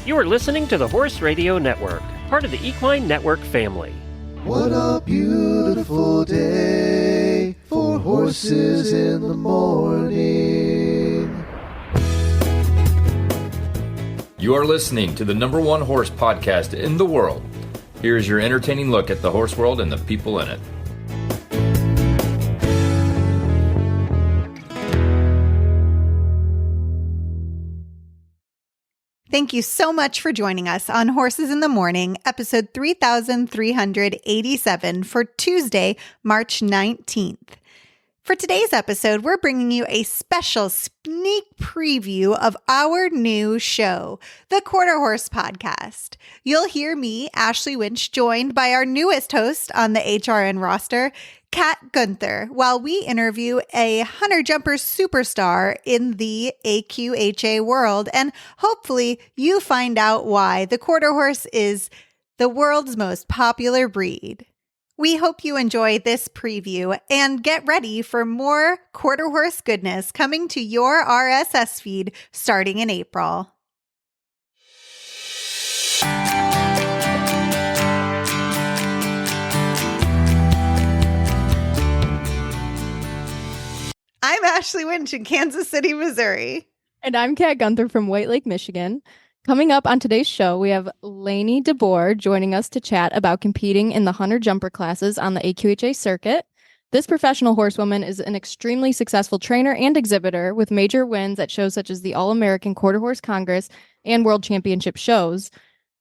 You are listening to the Horse Radio Network, part of the Equine Network family. What a beautiful day for horses in the morning. You are listening to the #1 horse podcast in the world. Here is your entertaining look at the horse world and the people in it. Thank you so much for joining us on Horses in the Morning, episode 3387 for Tuesday, March 19th. For today's episode, we're bringing you a special sneak preview of our new show, the Quarter Horse Podcast. You'll hear me, Ashley Winch, joined by our newest host on the HRN roster, Kat Guenther, while we interview a hunter jumper superstar in the AQHA world. And hopefully you find out why the quarter horse is the world's most popular breed. We hope you enjoy this preview and get ready for more quarter horse goodness coming to your RSS feed starting in April. I'm Ashley Winch in Kansas City, Missouri. And I'm Kat Guenther from White Lake, Michigan. Coming up on today's show, we have Laine DeBoer joining us to chat about competing in the hunter jumper classes on the AQHA circuit. This professional horsewoman is an extremely successful trainer and exhibitor with major wins at shows such as the All-American Quarter Horse Congress and World Championship shows,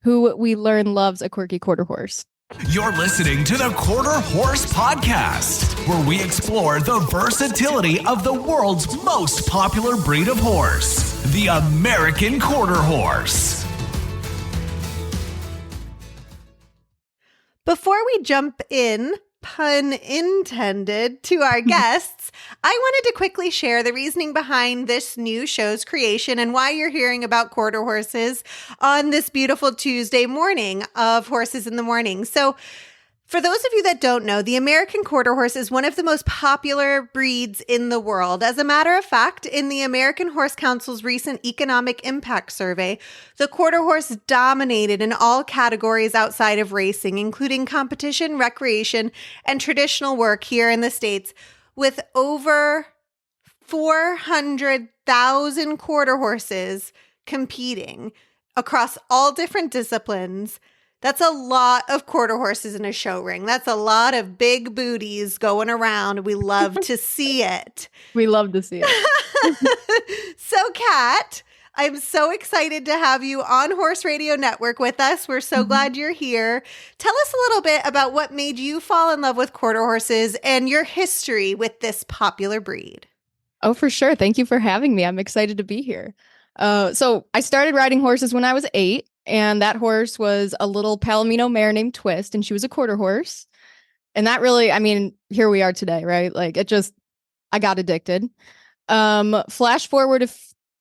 who we learn loves a quirky quarter horse. You're listening to the Quarter Horse Podcast, where we explore the versatility of the world's most popular breed of horse, the American Quarter Horse. Before we jump in, pun intended, to our guests, I wanted to quickly share the reasoning behind this new show's creation and why you're hearing about quarter horses on this beautiful Tuesday morning of Horses in the Morning. So, for those of you that don't know, the American Quarter Horse is one of the most popular breeds in the world. As a matter of fact, in the American Horse Council's recent Economic Impact Survey, the quarter horse dominated in all categories outside of racing, including competition, recreation, and traditional work here in the States, with over 400,000 quarter horses competing across all different disciplines. That's a lot of quarter horses in a show ring. That's a lot of big booties going around. We love to see it. We love to see it. So, Kat, I'm so excited to have you on Horse Radio Network with us. We're so glad you're here. Tell us a little bit about what made you fall in love with quarter horses and your history with this popular breed. Oh, for sure. Thank you for having me. I'm excited to be here. So I started riding horses when I was 8. And that horse was a little Palomino mare named Twist, and she was a quarter horse. And that really, I mean, here we are today, right? Like I got addicted. Flash forward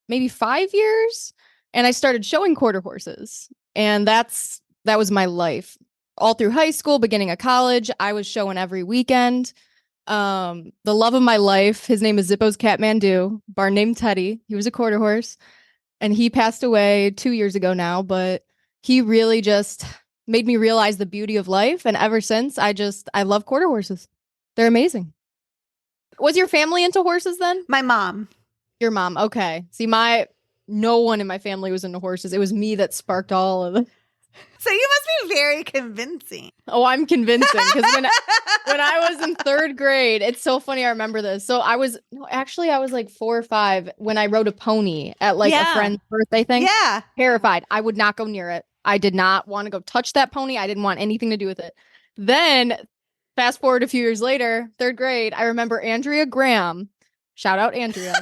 maybe 5 years, and I started showing quarter horses. And that was my life. All through high school, beginning of college, I was showing every weekend. The love of my life, his name is Zippo's Kathmandu, barn named Teddy. He was a quarter horse. And he passed away 2 years ago now, but he really just made me realize the beauty of life. And ever since, I love quarter horses. They're amazing. Was your family into horses then? My mom. Your mom. Okay. See, no one in my family was into horses. It was me that sparked all of it. So you must be very convincing. Oh, I'm convincing. Because when I was in 3rd grade, it's so funny. I remember this. So I was like 4 or 5 when I rode a pony at a friend's birthday thing. Yeah. Terrified. I would not go near it. I did not want to go touch that pony. I didn't want anything to do with it. Then fast forward a few years later, 3rd grade, I remember Andrea Graham, shout out Andrea,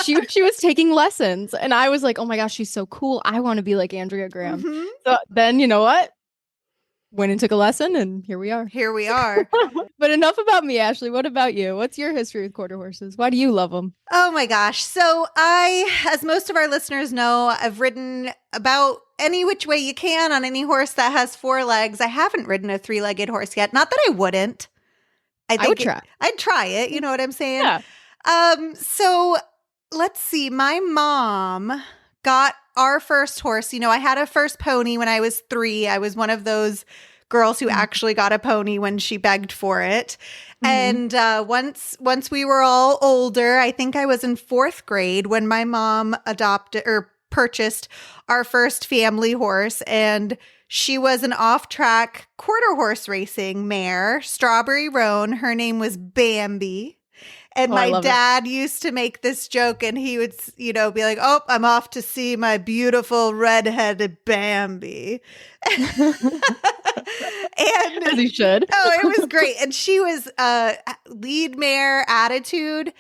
she was taking lessons, and I was like, oh my gosh, she's so cool. I want to be like Andrea Graham. Mm-hmm. So then, you know what? Went and took a lesson, and here we are. Here we are. But enough about me, Ashley. What about you? What's your history with quarter horses? Why do you love them? Oh my gosh. So as most of our listeners know, I've ridden about any which way you can on any horse that has 4 legs. I haven't ridden a 3-legged horse yet. Not that I wouldn't. I would try. I'd try it. You know what I'm saying? Yeah. So let's see. My mom got our first horse, I had a first pony when I was 3. I was one of those girls who actually got a pony when she begged for it. And once we were all older, I think I was in 4th grade when my mom purchased our first family horse, and she was an off-track quarter horse racing mare, Strawberry Roan. Her name was Bambi. And my dad used to make this joke, and he would, be like, "Oh, I'm off to see my beautiful red-headed Bambi." And As he should. Oh, it was great. And she was lead mare attitude,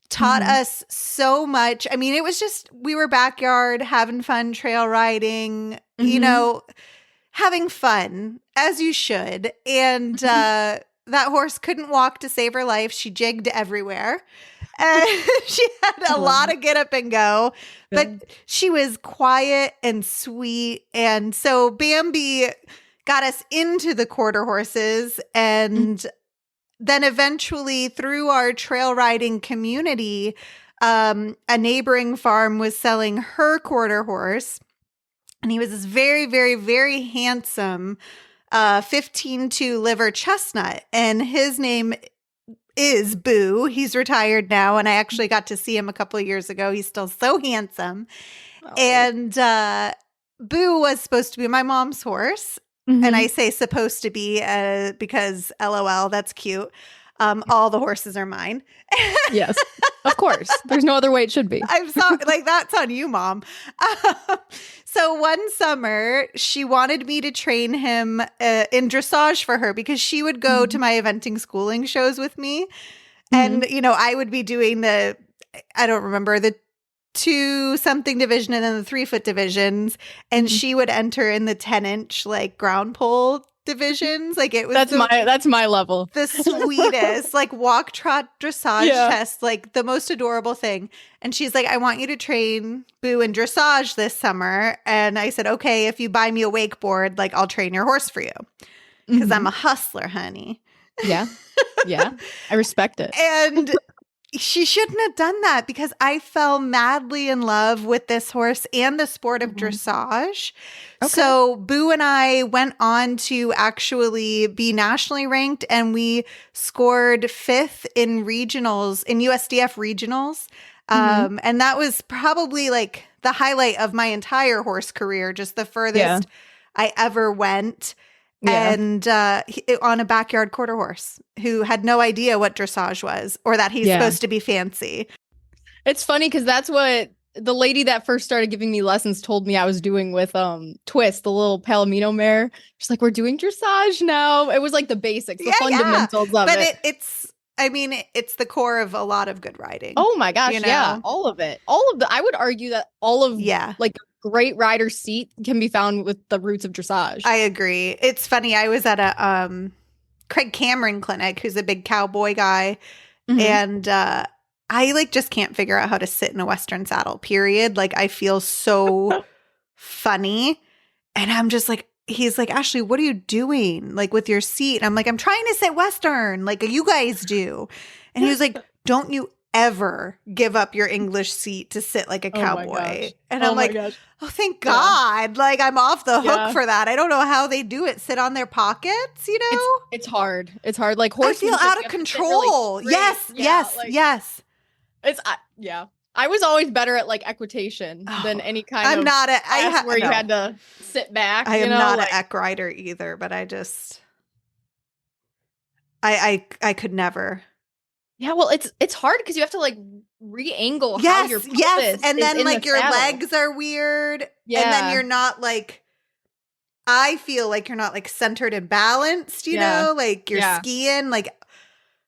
taught us so much. I mean, it was just, we were backyard having fun, trail riding, having fun, as you should. And that horse couldn't walk to save her life. She jigged everywhere. And she had a lot of get up and go, but she was quiet and sweet. And so Bambi got us into the quarter horses. And then eventually through our trail riding community, a neighboring farm was selling her quarter horse. And he was this very, very, very handsome 15-2 liver chestnut, and his name is Boo. He's retired now, and I actually got to see him a couple of years ago. He's still so handsome. Oh. And Boo was supposed to be my mom's horse, and I say supposed to be because LOL, that's cute. All the horses are mine. Yes, of course. There's no other way it should be. I'm sorry, that's on you, Mom. So one summer, she wanted me to train him in dressage for her because she would go to my eventing schooling shows with me. And, I would be doing I don't remember, the 2-something division and then the 3-foot divisions. And she would enter in the 10-inch ground pole divisions. It was that's my level. The sweetest walk trot dressage test, the most adorable thing. And she's like, "I want you to train Boo in dressage this summer." And I said, "Okay, if you buy me a wakeboard, I'll train your horse for you." Because I'm a hustler, honey. Yeah. I respect it. And she shouldn't have done that because I fell madly in love with this horse and the sport of dressage. Okay. So Boo and I went on to actually be nationally ranked, and we scored 5th in regionals, in USDF regionals. And that was probably the highlight of my entire horse career, just the furthest I ever went. Yeah. And on a backyard quarter horse who had no idea what dressage was or that he's supposed to be fancy. It's funny because that's what the lady that first started giving me lessons told me I was doing with Twist, the little Palomino mare. She's like, "We're doing dressage now." It was the basics, the fundamentals of it. But it's the core of a lot of good riding. Oh my gosh, yeah. All of it. I would argue that all of great rider seat can be found with the roots of dressage. I agree. It's funny. I was at a Craig Cameron clinic, who's a big cowboy guy, and I just can't figure out how to sit in a Western saddle, period. I feel so funny, and I'm just he's like, "Ashley, what are you doing with your seat?" And I'm like, "I'm trying to sit Western like you guys do." And he was like, "Don't you ever give up your English seat to sit like a cowboy." And I'm like, "Oh, thank God. I'm off the hook for that. I don't know how they do it. Sit on their pockets, It's hard. It's hard. I feel out of control. Yes. It's I was always better at equitation than any kind of class where you had to sit back. I am not an eq rider either, but I just I could never. Yeah, well, it's hard because you have to re-angle how your pelvis and then your saddle. legs are weird, and then you're not I feel you're not centered and balanced, you know, you're skiing.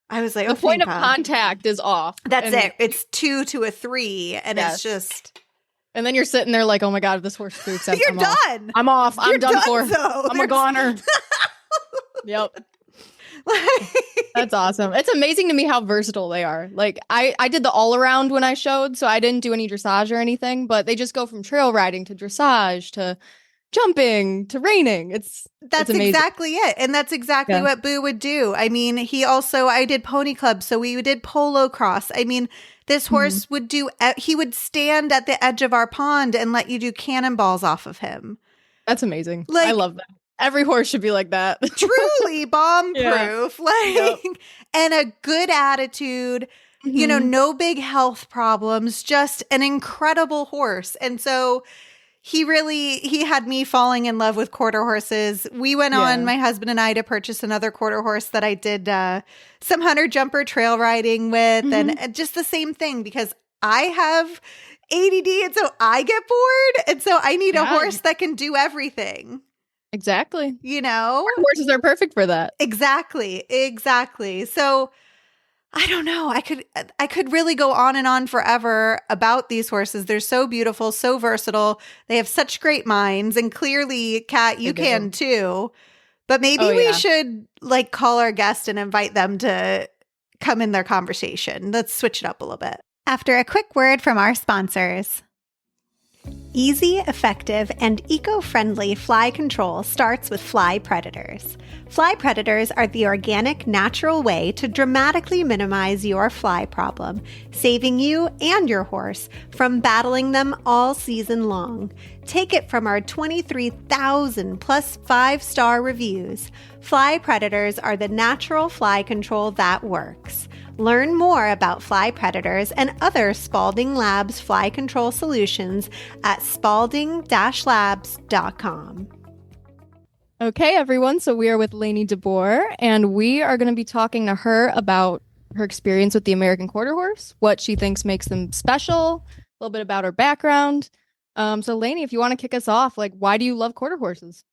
I was like, the point of contact is off. That's it. It's 2 to a 3, and it's just. And then you're sitting there oh my God, if this horse spooks up, you're done. I'm off. You're I'm done for. So. I'm a goner. Yep. That's awesome. It's amazing to me how versatile they are. I did the all around when I showed, so I didn't do any dressage or anything, but they just go from trail riding to dressage to jumping to reining. That's amazing. exactly it. And that's exactly what Boo would do. I mean, I did pony club, so we did polo cross. I mean, this horse would he would stand at the edge of our pond and let you do cannonballs off of him. That's amazing. Like, I love that. Every horse should be like that. Truly bomb proof. And a good attitude, no big health problems, just an incredible horse. And so he had me falling in love with quarter horses. We went on, my husband and I, to purchase another quarter horse that I did some hunter jumper trail riding with, and just the same thing, because I have ADD, and so I get bored, and so I need a horse that can do everything. Exactly. Horses are perfect for that. Exactly. So I don't know. I could really go on and on forever about these horses. They're so beautiful, so versatile. They have such great minds, and clearly, Kat, you can too. But maybe we should call our guest and invite them to come in their conversation. Let's switch it up a little bit. After a quick word from our sponsors. Easy, effective, and eco-friendly fly control starts with Fly Predators. Fly Predators are the organic, natural way to dramatically minimize your fly problem, saving you and your horse from battling them all season long. Take it from our 23,000 plus 5-star reviews. Fly Predators are the natural fly control that works. Learn more about Fly Predators and other Spalding Labs fly control solutions at spalding-labs.com. Okay, everyone. So we are with Laine DeBoer, and we are going to be talking to her about her experience with the American Quarter Horse, what she thinks makes them special, a little bit about her background. So Laine, if you want to kick us off, why do you love quarter horses?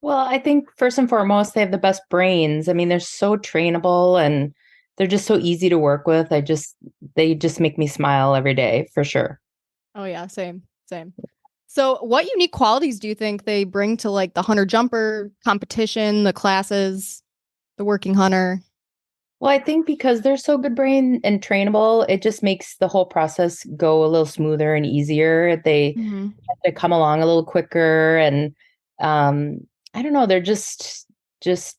Well, I think first and foremost, they have the best brains. I mean, they're so trainable and they're just so easy to work with. They just make me smile every day, for sure. Oh yeah, same. So what unique qualities do you think they bring to the hunter jumper competition, the classes, the working hunter? Well, I think because they're so good brain and trainable, it just makes the whole process go a little smoother and easier. They have to come along a little quicker, and I don't know, they're just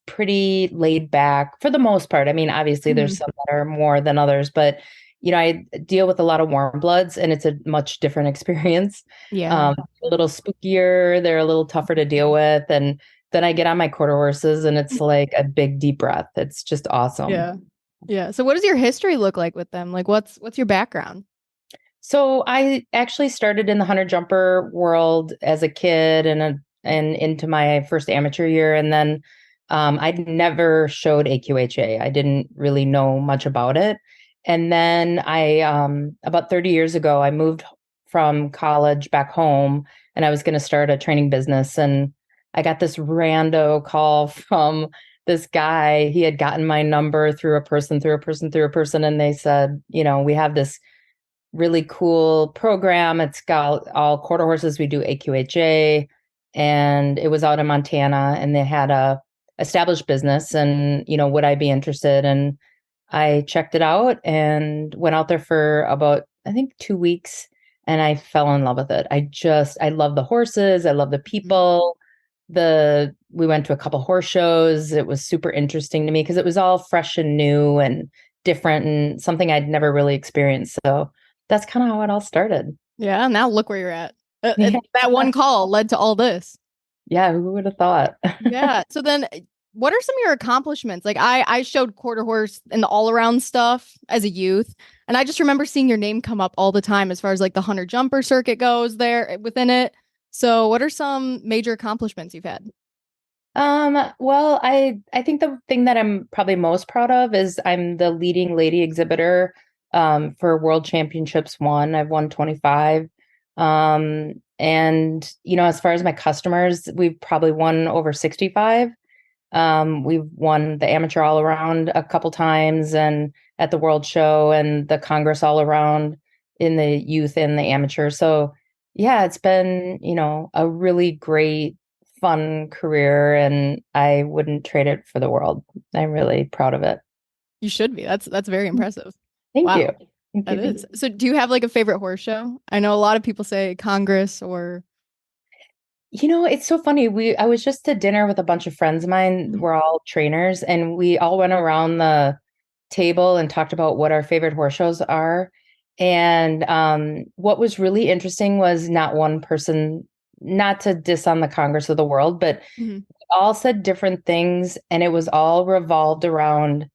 pretty laid back for the most part. I mean, obviously there's some that are more than others, but I deal with a lot of warm bloods, and it's a much different experience. Yeah. A little spookier. They're a little tougher to deal with. And then I get on my quarter horses and it's like a big deep breath. It's just awesome. Yeah. So what does your history look like with them? What's your background? So I actually started in the hunter jumper world as a kid and into my first amateur year. And then I'd never showed AQHA. I didn't really know much about it. And then about 30 years ago, I moved from college back home, and I was going to start a training business. And I got this rando call from this guy. He had gotten my number through a person. And they said, we have this really cool program. It's got all quarter horses. We do AQHA. And it was out in Montana, and they had a established business, and, would I be interested? And I checked it out and went out there for about, I think, 2 weeks, and I fell in love with it. I love the horses. I love the people. We went to a couple horse shows. It was super interesting to me because it was all fresh and new and different and something I'd never really experienced. So that's kind of how it all started. Yeah. Now look where you're at. That one call led to all this. Yeah. Who would have thought? Yeah. So then what are some of your accomplishments? I showed quarter horse and the all around stuff as a youth. And I just remember seeing your name come up all the time as far as the hunter jumper circuit goes there within it. So what are some major accomplishments you've had? Well, I think the thing that I'm probably most proud of is I'm the leading lady exhibitor for World Championships 1. I've won 25. And, as far as my customers, we've probably won over 65. We've won the amateur all around a couple times and at the World Show and the Congress all around in the youth and the amateur. So yeah, it's been, a really great, fun career, and I wouldn't trade it for the world. I'm really proud of it. You should be. That's very impressive. Thank you. That is. So do you have a favorite horse show? I know a lot of people say Congress or. It's so funny. I was just to dinner with a bunch of friends of mine. Mhm. We're all trainers, and we all went around the table and talked about what our favorite horse shows are. And what was really interesting was not one person, not to diss on the Congress of the World, but Mhm. all said different things, and it was all revolved around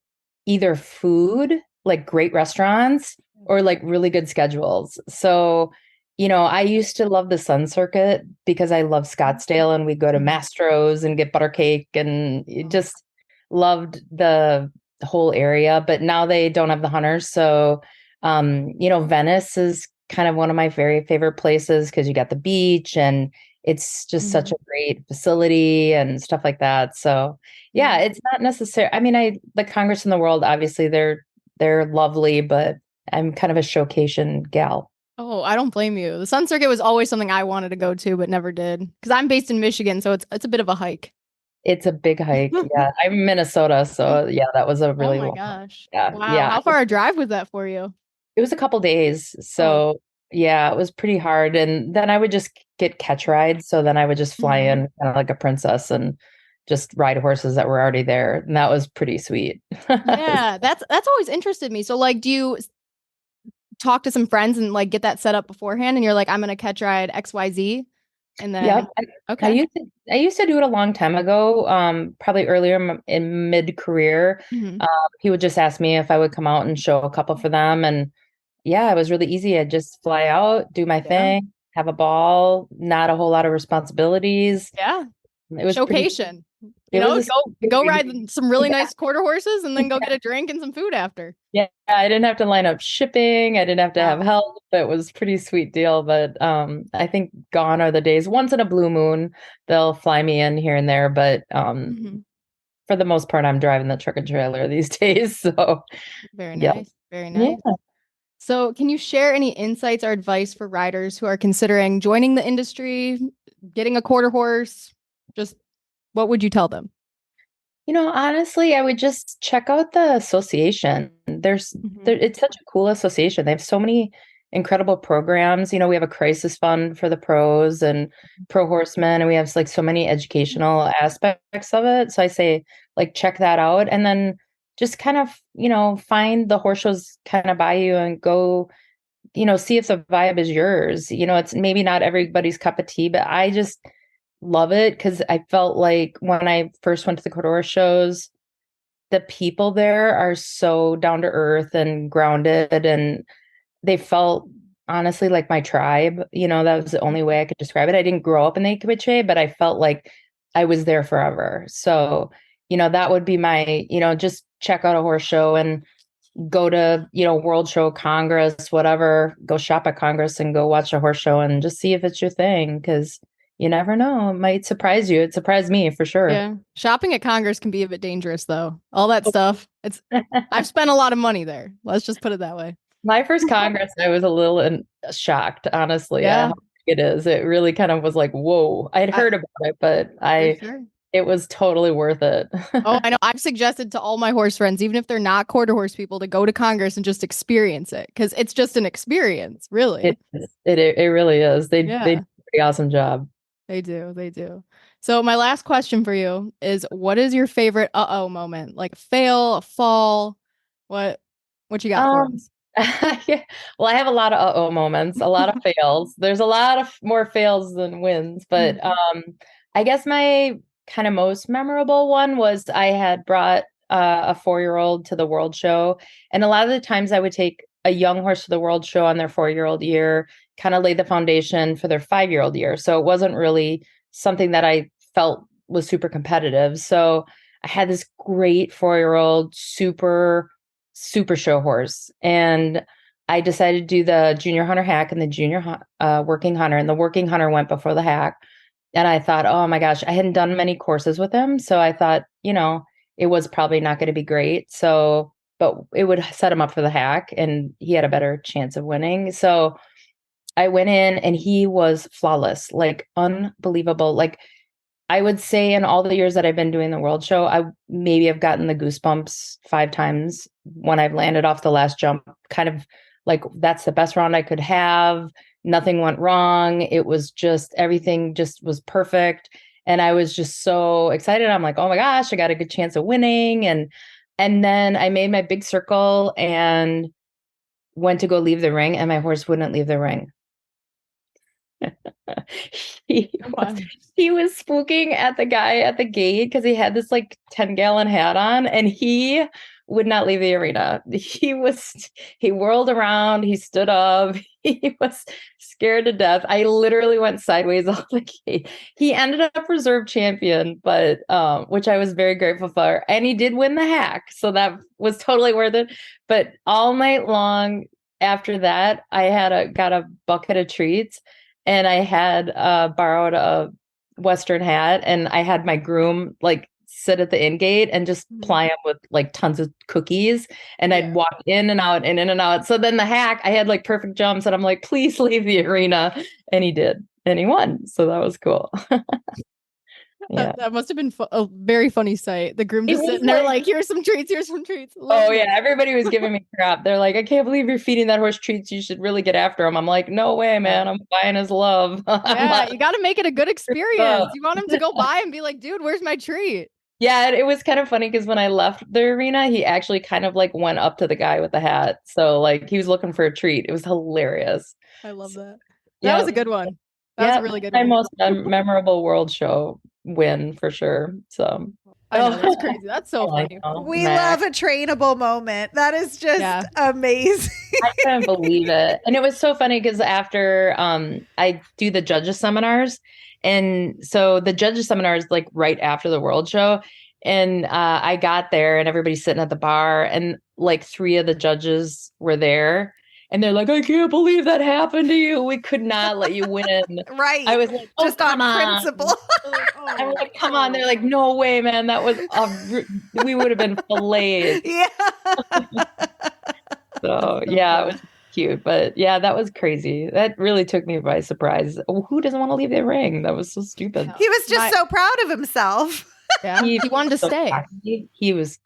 either food, like great restaurants, or like really good schedules. So, I used to love the Sun Circuit because I love Scottsdale, and we go to Mhm. Mastro's and get butter cake, and just loved the whole area. But now they don't have the hunters. So, Venice is kind of one of my very favorite places because you got the beach, and it's just such Mhm. a great facility and stuff like that. So, yeah, Yeah. it's not necessary. I mean, the Congress in the World, obviously they're lovely, but I'm kind of a showcation gal. Oh, I don't blame you. The Sun Circuit was always something I wanted to go to, but never did. Because I'm based in Michigan, so it's a bit of a hike. It's a big hike. Yeah, I'm in Minnesota, so yeah, that was a Oh really my long. gosh. Yeah, Wow. yeah. How far a drive was that for you? It was a couple days, Oh. so yeah, it was pretty hard. And then I would just get catch rides, so then I would just fly Mhm. in kind of like a princess and just ride horses that were already there, and that was pretty sweet. Yeah, that's always interested me. So like do you talk to some friends and like get that set up beforehand and you're like, I'm gonna catch ride XYZ and Yep. then I okay. used to do it a long time ago, probably earlier in mid-career. Mhm. Um, he would just ask me if I would come out and show a couple for them. And yeah, it was really easy. I'd just fly out, do my Yeah. thing, have a ball, not a whole lot of responsibilities. Yeah. It was pretty, Showcation. it was a Go ride some really yeah, nice quarter horses and then go get a drink and some food after. yeah. I didn't have to line up shipping. I didn't have to have Wow. help. It was a pretty sweet deal. But I think gone are the days. Once in a blue moon, they'll fly me in here and there. But Mhm. for the most part, I'm driving the truck and trailer these days. So, Very yeah. nice. Very Yeah. nice. So, can you share any insights or advice for riders who are considering joining the industry, getting a quarter horse? Just what would you tell them? Honestly, I would just check out the association. Mhm. It's such a cool association. They have so many incredible programs. We have a crisis fund for the pros and pro horsemen, and we have like so many educational aspects of it. So I say, like, check that out, and then just kind of, find the horse shows kind of by you and go, see if the vibe is yours. It's maybe not everybody's cup of tea, but I just love it because I felt like when I first went to the Couture shows, the people there are so down to earth and grounded, and they felt honestly like my tribe. That was the only way I could describe it. I didn't grow up in the AQHA, but I felt like I was there forever. So, that would be my, just check out a horse show and go to, World Show, Congress, whatever, go shop at Congress and go watch a horse show and just see if it's your thing. Cause you never know. It might surprise you. It surprised me for sure. Yeah. Shopping at Congress can be a bit dangerous though. All that stuff. I've spent a lot of money there. Let's just put it that way. My first Congress, I was a little shocked, honestly, at Yeah, how big it is. It really kind of was like, whoa. I'd I, heard about it, but for sure. it was totally worth it. Oh, I know. I've suggested to all my horse friends, even if they're not quarter horse people, to go to Congress and just experience it because it's just an experience, really. It really is. They do Yeah, a pretty awesome job. they do. They do. So my last question for you is, what is your favorite uh-oh moment? Like a fail, a fall? What what you got for Um, us? yeah. Well, I have a lot of uh-oh moments, a lot of fails. There's a lot of more fails than wins, but Mhm. I guess my kind of most memorable one was I had brought a 4-year-old to the World Show, and a lot of the times I would take a young horse to the World Show on their 4-year-old year, kind of lay the foundation for their 5-year-old year. So it wasn't really something that I felt was super competitive. So I had this great 4-year-old, super show horse. And I decided to do the junior hunter hack and the junior working hunter. And the working hunter went before the hack. And I thought, oh my gosh, I hadn't done many courses with him. So I thought, it was probably not going to be great. So, but it would set him up for the hack and he had a better chance of winning. So I went in and he was flawless, like unbelievable. Like I would say in all the years that I've been doing the World Show, I maybe have gotten the goosebumps 5 times when I've landed off the last jump, kind of like, that's the best round I could have. Nothing went wrong. It was just, everything just was perfect. And I was just so excited. I'm like, oh my gosh, I got a good chance of winning. And then I made my big circle and went to go leave the ring, and my horse wouldn't leave the ring. he was spooking at the guy at the gate because he had this like 10-gallon hat on, and he would not leave the arena. He whirled around, he stood up, he was scared to death. I literally went sideways off the gate. He ended up reserve champion, but which I was very grateful for. And he did win the hack, so that was totally worth it. But all night long after that, I got a bucket of treats, and I had borrowed a Western hat, and I had my groom like sit at the in gate and just ply him with like tons of cookies, and I'd walk in and out and in and out. So then the hack, I had like perfect jumps, and I'm like, please leave the arena, and he did, and he won. So that was cool. Yeah, that must have been a very funny sight. The groom just sitting there like, here's some treats, here's some treats. Yeah, everybody was giving me crap. They're like, I can't believe you're feeding that horse treats. You should really get after him. I'm like, no way, man. I'm buying his love. Yeah, you got to make it a good experience. You want him to go by and be like, dude, where's my treat? Yeah, it was kind of funny because when I left the arena, he actually kind of like went up to the guy with the hat. So like he was looking for a treat. It was hilarious. I love that. That was a good one. That was a really good my one. most memorable world show win for sure. So I know, that's crazy. That's so funny. We love a trainable moment. That is just amazing. I couldn't believe it. And it was so funny because after I do the judges seminars, and so the judges seminar is like right after the world show. And I got there and everybody's sitting at the bar, and like 3 of the judges were there. And they're like, I can't believe that happened to you. We could not let you win. Right. I was like, just on principle. I'm like, come on. They're like, no way, man. That was, we would have been filleted. Yeah. So, yeah, it was cute. But yeah, that was crazy. That really took me by surprise. Who doesn't want to leave their ring? That was so stupid. He was just so proud of himself. Yeah, he wanted to stay. Cocky. He was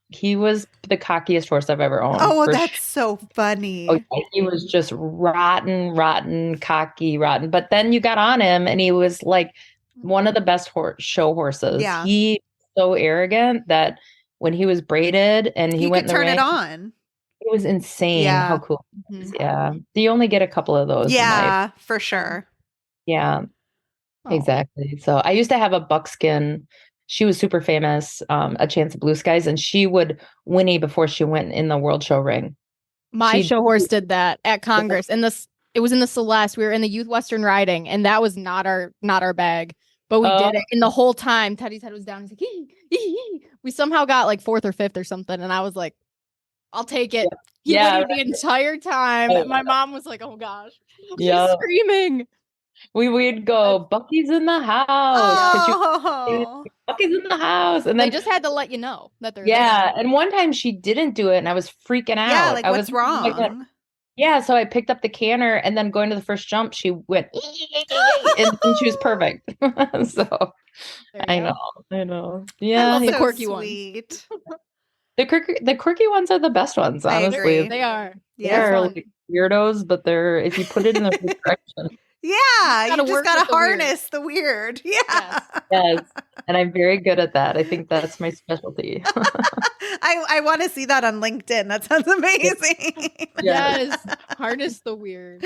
the cockiest horse I've ever owned. Oh, that's so funny. Oh, yeah, he was just rotten, cocky, rotten. But then you got on him, and he was like one of the best show horses. Yeah. He was so arrogant that when he was braided and he went could in the turn ring, it on. it was insane how cool it was. Yeah. You only get a couple of those. Yeah, for sure. Yeah, exactly. So I used to have a buckskin. She was super famous, A Chance of Blue Skies, and she would whinny before she went in the world show ring. My show horse did that at Congress, and it was in the Celeste. We were in the Youth Western Riding, and that was not our bag, but we did it. And the whole time, Teddy's head was down. He's like, hee. We somehow got like 4th or 5th or something, and I was like, I'll take it. He whinnied the entire time. And my mom was like, oh gosh, she's screaming. We'd go, Bucky's in the house. Bucky's in the house. And then they just had to let you know that they're there. And one time she didn't do it, and I was freaking out. Yeah, like, I what's wrong? So I picked up the canner, and then going to the first jump, she went, and she was perfect. So I know. Yeah. I love the so quirky sweet. The quirky ones are the best ones, honestly. They are. They're like weirdos, but they're, if you put it in the right direction. Yeah, you just gotta harness the weird. Yeah. Yes. And I'm very good at that. I think that's my specialty. I want to see that on LinkedIn. That sounds amazing. Yes. Harness the weird.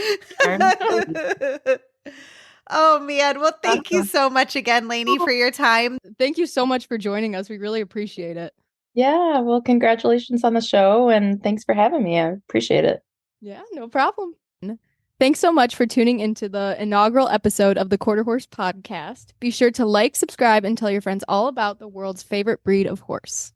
Oh man. Well, thank you so much again, Lainie, for your time. Thank you so much for joining us. We really appreciate it. Yeah. Well, congratulations on the show, and thanks for having me. I appreciate it. Yeah, no problem. Thanks so much for tuning into the inaugural episode of the Quarter Horse Podcast. Be sure to like, subscribe, and tell your friends all about the world's favorite breed of horse.